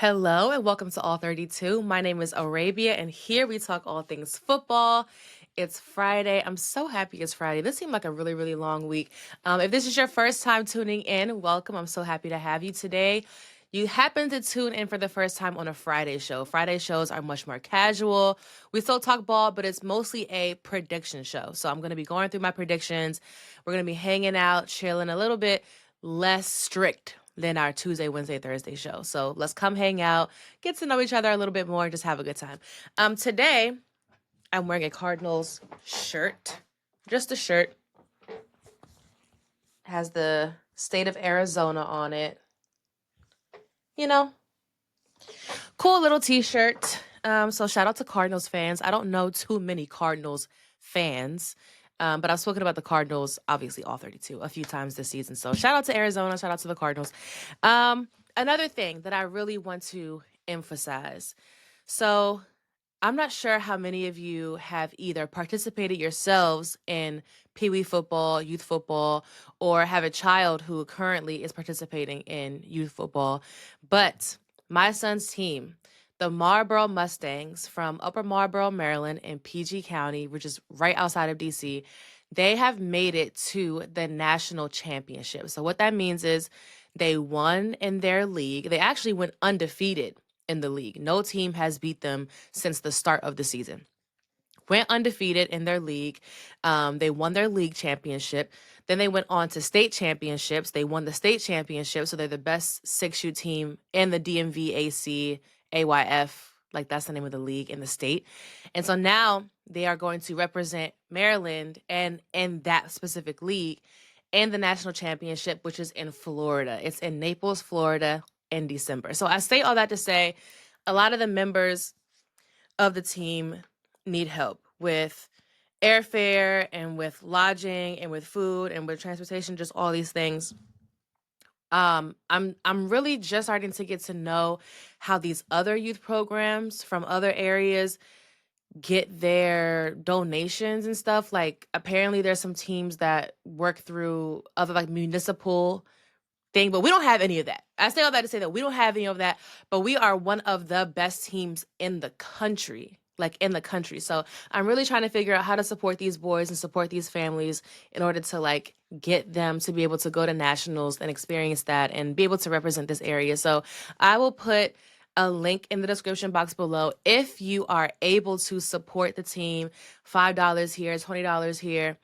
Hello and welcome to ALL32. My name is Arabia, and here we talk all things football. It's Friday. I'm so happy it's Friday. This seemed like a really, really long week. If this is your first time tuning in, welcome. I'm so happy to have you today. You happen to tune in for the first time on a Friday show. Friday shows are much more casual. We still talk ball, but it's mostly a prediction show. So I'm going to be going through my predictions. We're going to be hanging out, chilling a little bit less strict than our Tuesday, Wednesday, Thursday show. So let's come hang out, get to know each other a little bit more, just have a good time. Today, I'm wearing a Cardinals shirt, just a shirt. Has the state of Arizona on it. You know, cool little t-shirt. So shout out to Cardinals fans. I don't know too many Cardinals fans, but I've spoken about the Cardinals, obviously ALL32, a few times this season. So shout out to Arizona, shout out to the Cardinals. Another thing that I really want to emphasize. So I'm not sure how many of you have either participated yourselves in Pee Wee football, youth football, or have a child who currently is participating in youth football. But my son's team, the Marlboro Mustangs from Upper Marlboro, Maryland, in PG County, which is right outside of DC, they have made it to the national championship. So what that means is they won in their league. They actually went undefeated in the league. No team has beat them since the start of the season. Went undefeated in their league. They won their league championship. Then they went on to state championships. They won the state championship, so they're the best 6U team in the DMV AC AYF. Like, that's the name of the league in the state. And so now they are going to represent Maryland and in that specific league in the national championship, which is in Florida. It's in Naples, Florida in December. So I say all that to say a lot of the members of the team need help with airfare and with lodging and with food and with transportation, just all these things. I'm really just starting to get to know how these other youth programs from other areas get their donations and stuff. Like, apparently there's some teams that work through other like municipal thing, but we don't have any of that. I say all that to say that we don't have any of that, but we are one of the best teams in the country, like in the country. So I'm really trying to figure out how to support these boys and support these families in order to like get them to be able to go to nationals and experience that and be able to represent this area. So I will put a link in the description box below if you are able to support the team. $5 here, $20 here,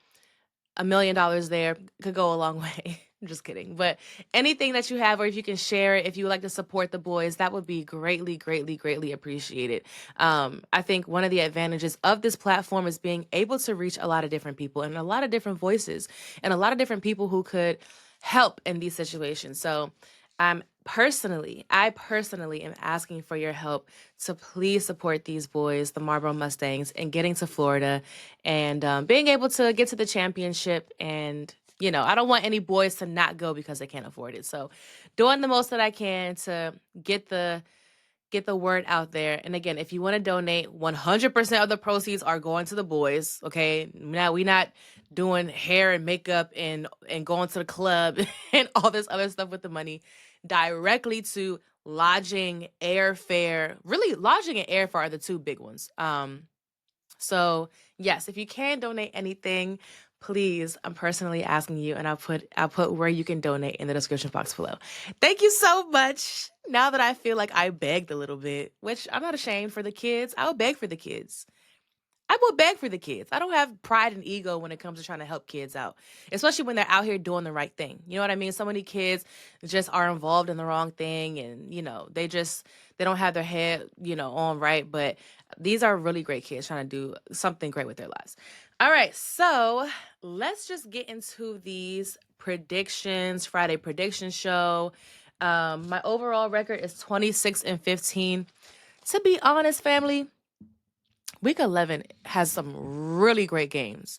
$1 million there could go a long way. I'm just kidding. But anything that you have, or if you can share it, if you would like to support the boys, that would be greatly, greatly, greatly appreciated. I think one of the advantages of this platform is being able to reach a lot of different people and a lot of different voices and a lot of different people who could help in these situations. So I personally am asking for your help to please support these boys, the Marlboro Mustangs, and getting to Florida and being able to get to the championship. And, I don't want any boys to not go because they can't afford it. So doing the most that I can to get the word out there. And again, if you want to donate, 100% of the proceeds are going to the boys. Okay. Now we're not doing hair and makeup and going to the club and all this other stuff with the money. Directly to lodging, airfare. Really, lodging and airfare are the two big ones. So yes, if you can donate anything, please, I'm personally asking you, and I'll put where you can donate in the description box below. Thank you so much. Now that I feel like I begged a little bit, which I'm not ashamed for the kids, I'll beg for the kids. I will beg for the kids. I don't have pride and ego when it comes to trying to help kids out, especially when they're out here doing the right thing. You know what I mean? So many kids just are involved in the wrong thing and, they don't have their head, on right. But these are really great kids trying to do something great with their lives. All right. So let's just get into these predictions, Friday prediction show. My overall record is 26-15. To be honest, family, Week 11 has some really great games.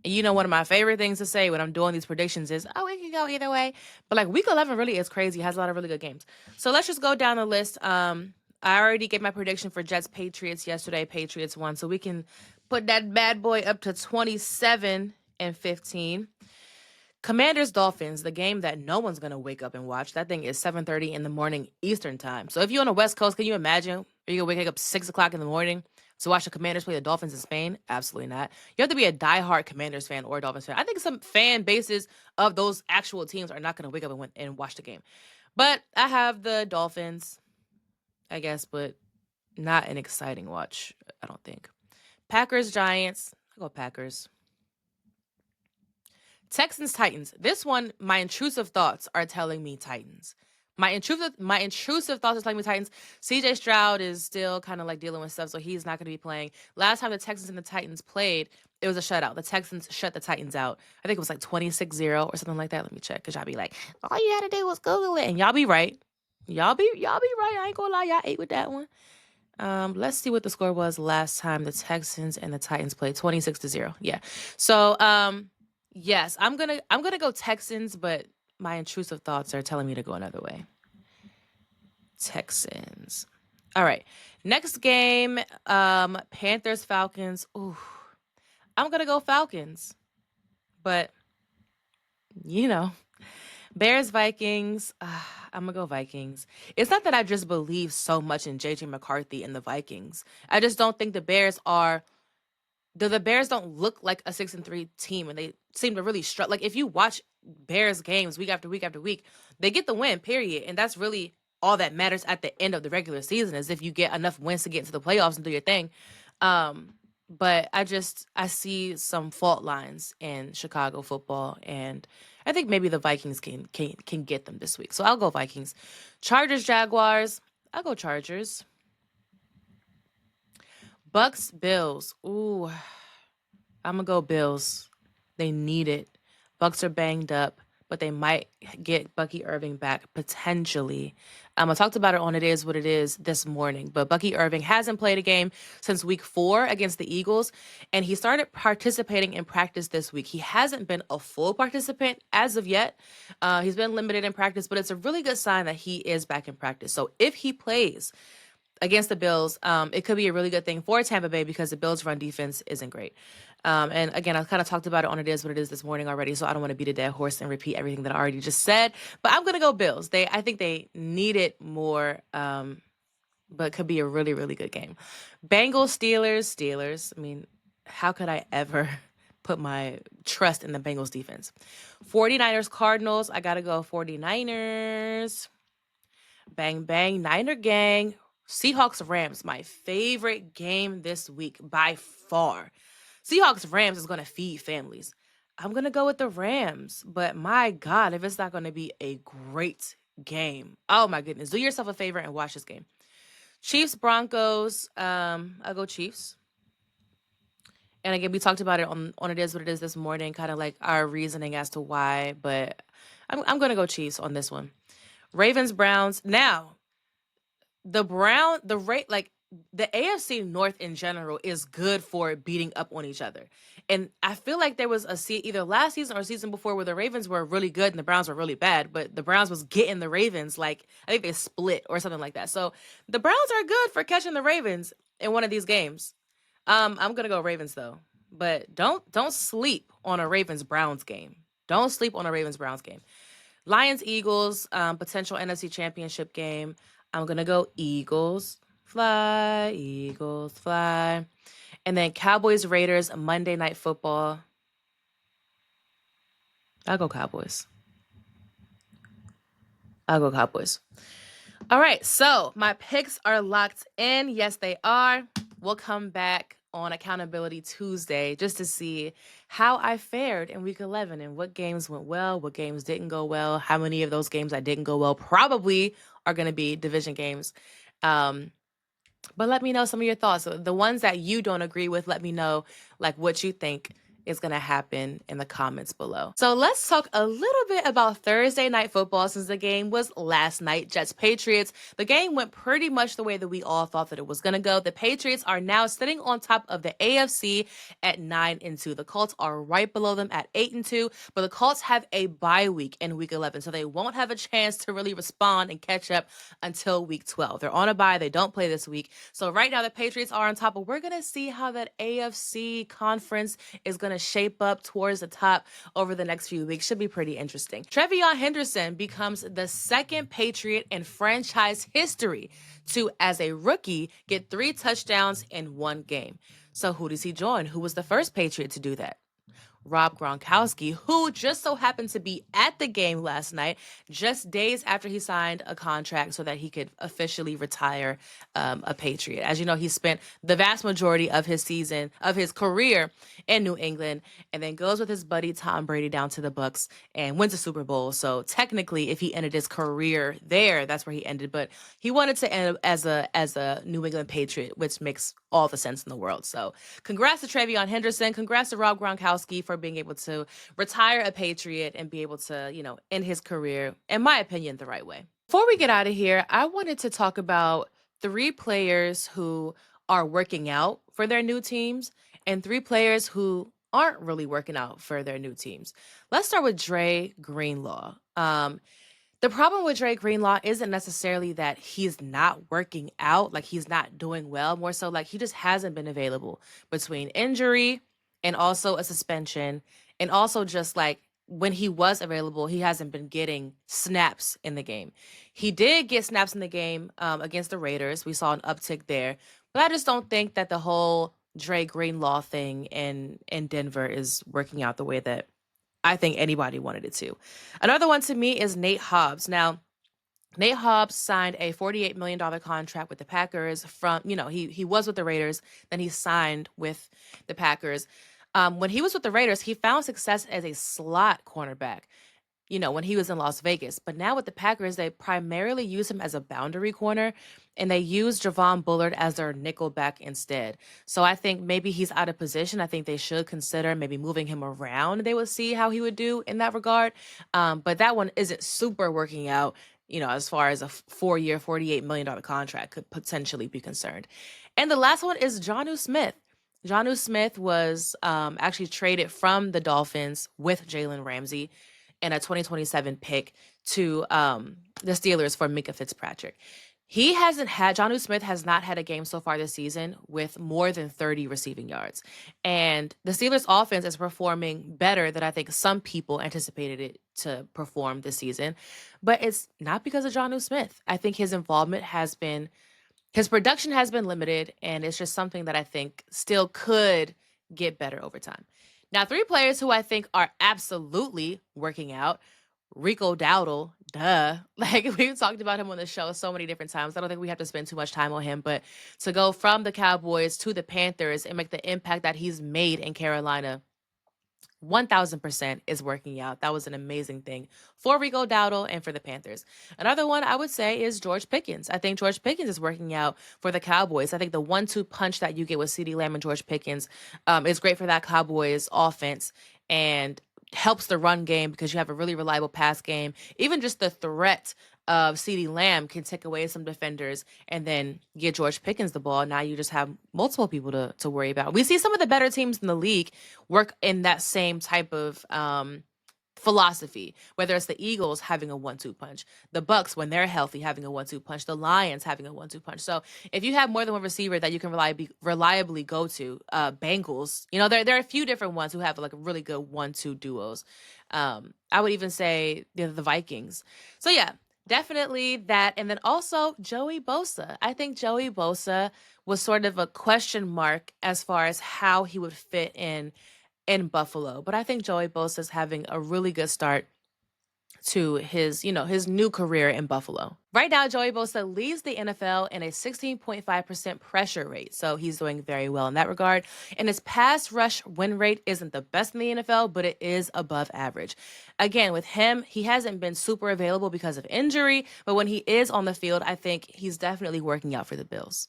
And one of my favorite things to say when I'm doing these predictions is, oh, it can go either way. But like Week 11 really is crazy. It has a lot of really good games. So let's just go down the list. I already gave my prediction for Jets Patriots yesterday. Patriots won. So we can put that bad boy up to 27-15. Commanders Dolphins, the game that no one's going to wake up and watch. That thing is 7:30 in the morning Eastern time. So if you're on the West Coast, can you imagine? Are you going to wake up 6 o'clock in the morning to watch the Commanders play the Dolphins in Spain? Absolutely not. You have to be a diehard Commanders fan or Dolphins fan. I think some fan bases of those actual teams are not going to wake up and watch the game. But I have the Dolphins, I guess, but not an exciting watch, I don't think. Packers Giants. I'll go Packers. Texans Titans. This one, my intrusive thoughts are telling me Titans. My intrusive thoughts are telling me Titans. CJ Stroud is still kind of like dealing with stuff, so he's not going to be playing. Last time the Texans and the Titans played, it was a shutout. The Texans shut the Titans out. I think it was like 26-0 or something like that. Let me check, because y'all be like, all you had to do was Google it. And y'all be right. Y'all be right. I ain't gonna lie, y'all ate with that one. Let's see what the score was last time the Texans and the Titans played. 26-0. Yeah. So, yes, I'm gonna go Texans, but my intrusive thoughts are telling me to go another way. Texans. All right. Next game, Panthers Falcons. Ooh, I'm gonna go Falcons, but Bears Vikings. I'm gonna go Vikings. It's not that I just believe so much in JJ McCarthy and the Vikings. I just don't think the Bears are. The Bears don't look like a 6-3 team, and they seem to really struggle. Like, if you watch Bears games week after week after week, they get the win, period. And that's really all that matters at the end of the regular season, is if you get enough wins to get into the playoffs and do your thing. But I see some fault lines in Chicago football, and I think maybe the Vikings can get them this week. So I'll go Vikings. Chargers Jaguars. I'll go Chargers. Bucks Bills. Ooh, I'm gonna go Bills. They need it. Bucks are banged up, but they might get Bucky Irving back potentially. I talked about it on It Is What It Is this morning, but Bucky Irving hasn't played a game since week 4 against the Eagles, and he started participating in practice this week. He hasn't been a full participant as of yet. He's been limited in practice, but it's a really good sign that he is back in practice. So if he plays against the Bills, it could be a really good thing for Tampa Bay, because the Bills' run defense isn't great. And again, I kind of talked about it on It Is What It Is this morning already, so I don't want to beat a dead horse and repeat everything that I already just said. But I'm going to go Bills. I think they need it more, but could be a really, really good game. Bengals, Steelers. I mean, how could I ever put my trust in the Bengals defense? 49ers, Cardinals. I got to go 49ers. Bang, bang, Niner gang. Seahawks Rams, my favorite game this week by far. Seahawks Rams is going to feed families. I'm going to go with the Rams, but my God, if it's not going to be a great game. Oh my goodness. Do yourself a favor and watch this game. Chiefs Broncos. I'll go Chiefs. And again, we talked about it on It Is What It Is this morning, kind of like our reasoning as to why, but I'm going to go Chiefs on this one. Ravens Browns. Now, the AFC North in general is good for beating up on each other. And I feel like there was either last season or season before where the Ravens were really good and the Browns were really bad, but the Browns was getting the Ravens. Like, I think they split or something like that. So the Browns are good for catching the Ravens in one of these games. I'm going to go Ravens though. But don't sleep on a Ravens-Browns game. Don't sleep on a Ravens-Browns game. Lions-Eagles, potential NFC Championship game. I'm going to go Eagles. Fly, Eagles, fly. And then Cowboys-Raiders, Monday Night Football. I'll go Cowboys. All right, so my picks are locked in. Yes, they are. We'll come back on Accountability Tuesday just to see how I fared in week 11 and what games went well, what games didn't go well, how many of those games that didn't go well probably are going to be division games. But let me know some of your thoughts. The ones that you don't agree with, let me know like what you think is going to happen in the comments below. So let's talk a little bit about Thursday night football, since the game was last night. Jets-Patriots. The game went pretty much the way that we all thought that it was going to go. The Patriots are now sitting on top of the AFC at 9-2. The Colts are right below them at 8-2, but the Colts have a bye week in week 11, so they won't have a chance to really respond and catch up until week 12. They're on a bye. They don't play this week. So right now the Patriots are on top, but we're going to see how that AFC conference is going to to shape up towards the top over the next few weeks. Should be pretty interesting. Trevion Henderson becomes the second Patriot in franchise history to, as a rookie, get 3 touchdowns in one game. So who does he join? Who was the first Patriot to do that? Rob Gronkowski, who just so happened to be at the game last night, just days after he signed a contract so that he could officially retire a Patriot. As you know, he spent the vast majority of his career in New England, and then goes with his buddy Tom Brady down to the Bucs and wins a Super Bowl. So technically, if he ended his career there, that's where he ended. But he wanted to end as a New England Patriot, which makes all the sense in the world. So congrats to Trevion Henderson. Congrats to Rob Gronkowski for being able to retire a Patriot and be able to, end his career, in my opinion, the right way. Before we get out of here, I wanted to talk about 3 players who are working out for their new teams and 3 players who aren't really working out for their new teams. Let's start with Dre Greenlaw. The problem with Dre Greenlaw isn't necessarily that he's not working out, like he's not doing well, more so like he just hasn't been available between injury and also a suspension, and also just like when he was available, he hasn't been getting snaps in the game. He did get snaps in the game against the Raiders. We saw an uptick there, but I just don't think that the whole Dre Greenlaw thing in Denver is working out the way that I think anybody wanted it to. Another one to me is Nate Hobbs. Now, Nate Hobbs signed a $48 million contract with the Packers from, he was with the Raiders, then he signed with the Packers. When he was with the Raiders, he found success as a slot cornerback, when he was in Las Vegas. But now with the Packers, they primarily use him as a boundary corner, and they use Javon Bullard as their nickel back instead. So I think maybe he's out of position. I think they should consider maybe moving him around. They would see how he would do in that regard. But that one isn't super working out, as far as a 4-year, $48 million contract could potentially be concerned. And the last one is Jonnu Smith. Jonnu Smith was actually traded from the Dolphins with Jalen Ramsey and a 2027 pick to the Steelers for Minka Fitzpatrick. Jonnu Smith has not had a game so far this season with more than 30 receiving yards. And the Steelers offense is performing better than I think some people anticipated it to perform this season. But it's not because of Jonnu Smith. I think his production has been limited, and it's just something that I think still could get better over time. Now, 3 players who I think are absolutely working out. Rico Dowdle, duh. Like, we've talked about him on the show so many different times. I don't think we have to spend too much time on him, but to go from the Cowboys to the Panthers and make the impact that he's made in Carolina, 1000% is working out. That was an amazing thing for Rico Dowdle and for the Panthers. Another one I would say is George Pickens. I think George Pickens is working out for the Cowboys. I think the 1-2 punch that you get with CeeDee Lamb and George Pickens is great for that Cowboys offense and helps the run game because you have a really reliable pass game. Even just the threat of CeeDee Lamb can take away some defenders and then get George Pickens the ball. Now you just have multiple people to worry about. We see some of the better teams in the league work in that same type of philosophy, whether it's the Eagles having a 1-2 punch, the Bucks when they're healthy having a 1-2 punch, the Lions having a 1-2 punch. So if you have more than one receiver that you can reliably go to, Bengals, there are a few different ones who have like really good 1-2 duos. I would even say the Vikings. So yeah, definitely that. And then also Joey Bosa. I think Joey Bosa was sort of a question mark as far as how he would fit in Buffalo. But I think Joey Bosa is having a really good start to his new career in Buffalo. Right now, Joey Bosa leads the NFL in a 16.5% pressure rate. So he's doing very well in that regard. And his pass rush win rate isn't the best in the NFL, but it is above average. Again, with him, he hasn't been super available because of injury, but when he is on the field, I think he's definitely working out for the Bills.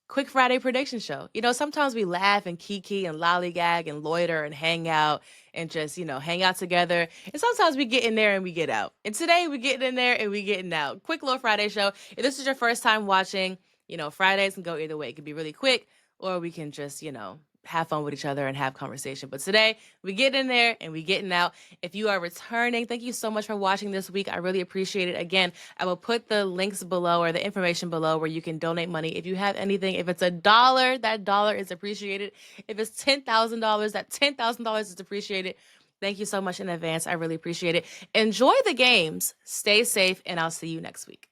Quick Friday prediction show. Sometimes we laugh and kiki and lollygag and loiter and hang out and just, hang out together. And sometimes we get in there and we get out. And today we getting in there and we getting out. Quick little Friday show. If this is your first time watching, Fridays can go either way. It can be really quick or we can just, have fun with each other and have conversation. But today we get in there and we getting out. If you are returning, thank you so much for watching this week. I really appreciate it. Again, I will put the links below or the information below where you can donate money. If you have anything, if it's $1, that dollar is appreciated. If it's $10,000, that $10,000 is appreciated. Thank you so much in advance. I really appreciate it. Enjoy the games. Stay safe, and I'll see you next week.